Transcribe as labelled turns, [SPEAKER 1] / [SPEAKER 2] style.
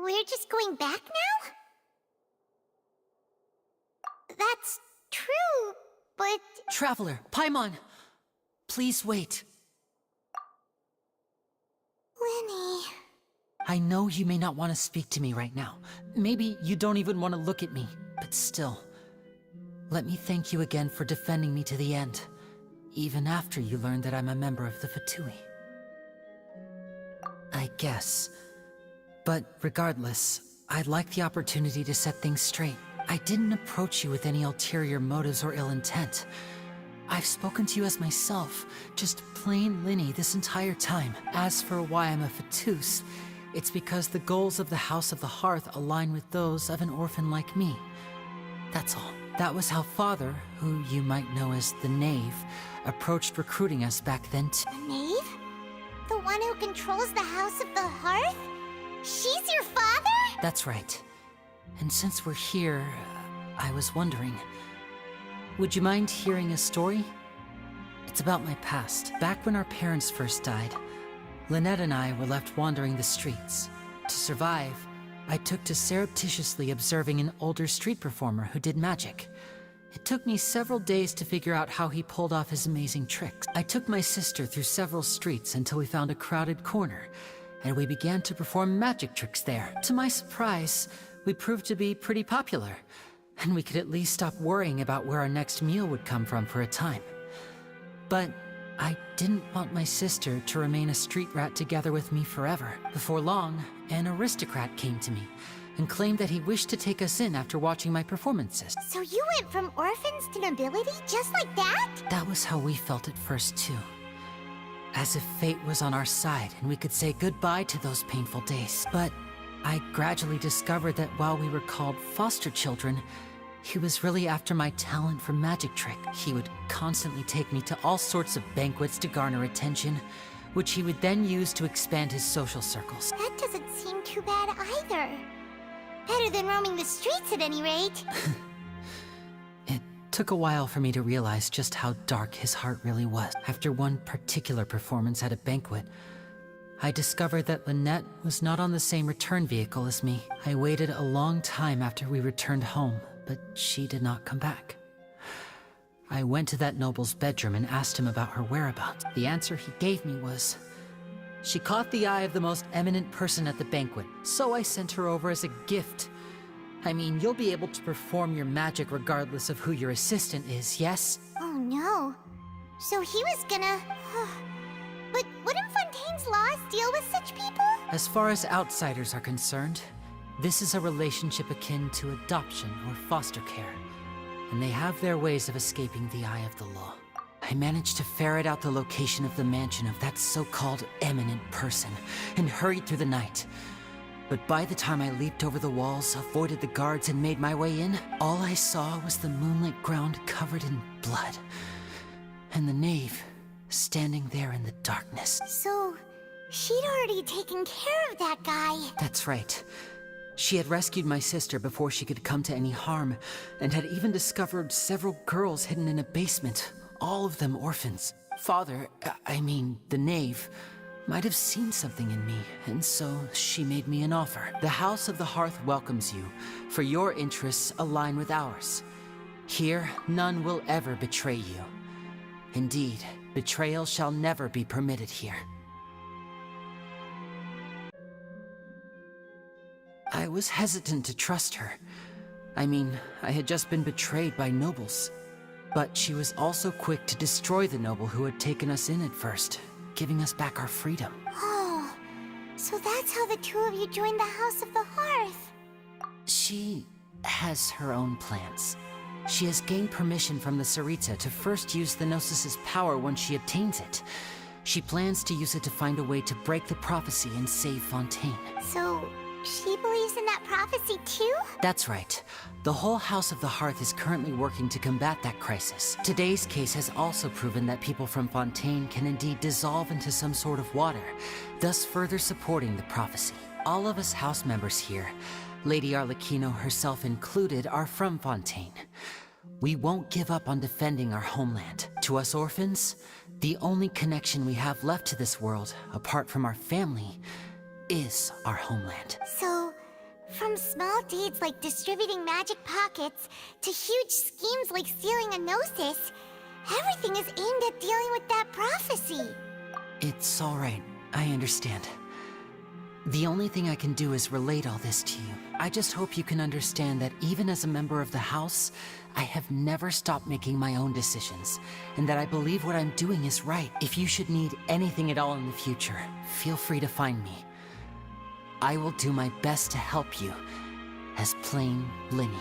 [SPEAKER 1] we're just going back now? That's true, but...
[SPEAKER 2] Traveler, Paimon! Please wait.
[SPEAKER 1] Lenny...
[SPEAKER 2] I know you may not want to speak to me right now. Maybe you don't even want to look at me, but still. Let me thank you again for defending me to the end, even after you learned that I'm a member of the Fatui. I guess. But regardless, I'd like the opportunity to set things straight. I didn't approach you with any ulterior motives or ill intent. I've spoken to you as myself, just plain Lynnie this entire time. As for why I'm a Fatus, it's because the goals of the House of the Hearth align with those of an orphan like me. That's all. That was how Father, who you might know as the Knave, approached recruiting us back then too.
[SPEAKER 1] The Knave? The one who controls the House of the Hearth? She's your father?
[SPEAKER 2] That's right. And since we're here, I was wondering, would you mind hearing a story? It's about my past. Back when our parents first died, Lynette and I were left wandering the streets. To survive, I took to surreptitiously observing an older street performer who did magic. It took me several days to figure out how he pulled off his amazing tricks. I took my sister through several streets until we found a crowded corner, and we began to perform magic tricks there. To my surprise, we proved to be pretty popular, and we could at least stop worrying about where our next meal would come from for a time. But I didn't want my sister to remain a street rat together with me forever. Before long, an aristocrat came to me and claimed that he wished to take us in after watching my performances.
[SPEAKER 1] So you went from orphans to nobility just like that?
[SPEAKER 2] That was how we felt at first too. As if fate was on our side and we could say goodbye to those painful days. But I gradually discovered that while we were called foster children, he was really after my talent for magic trick. He would constantly take me to all sorts of banquets to garner attention, which he would then use to expand his social circles.
[SPEAKER 1] That doesn't seem too bad either. Better than roaming the streets at any rate.
[SPEAKER 2] It took a while for me to realize just how dark his heart really was. After one particular performance at a banquet, I discovered that Lynette was not on the same return vehicle as me. I waited a long time after we returned home, but she did not come back. I went to that noble's bedroom and asked him about her whereabouts. The answer he gave me was, she caught the eye of the most eminent person at the banquet, so I sent her over as a gift. I mean, you'll be able to perform your magic regardless of who your assistant is, yes?
[SPEAKER 1] Oh no. So he was gonna... But wouldn't Fontaine's laws deal with such people?
[SPEAKER 2] As far as outsiders are concerned, this is a relationship akin to adoption or foster care, and they have their ways of escaping the eye of the law. I managed to ferret out the location of the mansion of that so-called eminent person, and hurried through the night. But by the time I leaped over the walls, avoided the guards, and made my way in, all I saw was the moonlit ground covered in blood, and the knave standing there in the darkness.
[SPEAKER 1] So, she'd already taken care of that guy.
[SPEAKER 2] That's right. She had rescued my sister before she could come to any harm, and had even discovered several girls hidden in a basement, all of them orphans. Father, I mean, the knave, might have seen something in me, and so she made me an offer. The House of the Hearth welcomes you, for your interests align with ours. Here, none will ever betray you. Indeed, betrayal shall never be permitted here. I was hesitant to trust her. I mean, I had just been betrayed by nobles. But she was also quick to destroy the noble who had taken us in at first, giving us back our freedom.
[SPEAKER 1] Oh, so that's how the two of you joined the House of the Hearth.
[SPEAKER 2] She has her own plans. She has gained permission from the Tsaritsa to first use the Gnosis' power once she obtains it. She plans to use it to find a way to break the prophecy and save Fontaine.
[SPEAKER 1] So, she believes in that prophecy too?
[SPEAKER 2] That's right. The whole House of the Hearth is currently working to combat that crisis. Today's case has also proven that people from Fontaine can indeed dissolve into some sort of water, thus further supporting the prophecy. All of us house members here, Lady Arlecchino herself included, are from Fontaine. We won't give up on defending our homeland. To us orphans, the only connection we have left to this world, apart from our family, is our homeland.
[SPEAKER 1] So, From small deeds like distributing magic pockets to huge schemes like stealing a Gnosis, everything is aimed at dealing with that prophecy.
[SPEAKER 2] It's alright, I understand. The only thing I can do is relate all this to you. I just hope you can understand that even as a member of the House, I have never stopped making my own decisions, and that I believe what I'm doing is right. If you should need anything at all in the future, feel free to find me. I will do my best to help you, as plain Linny.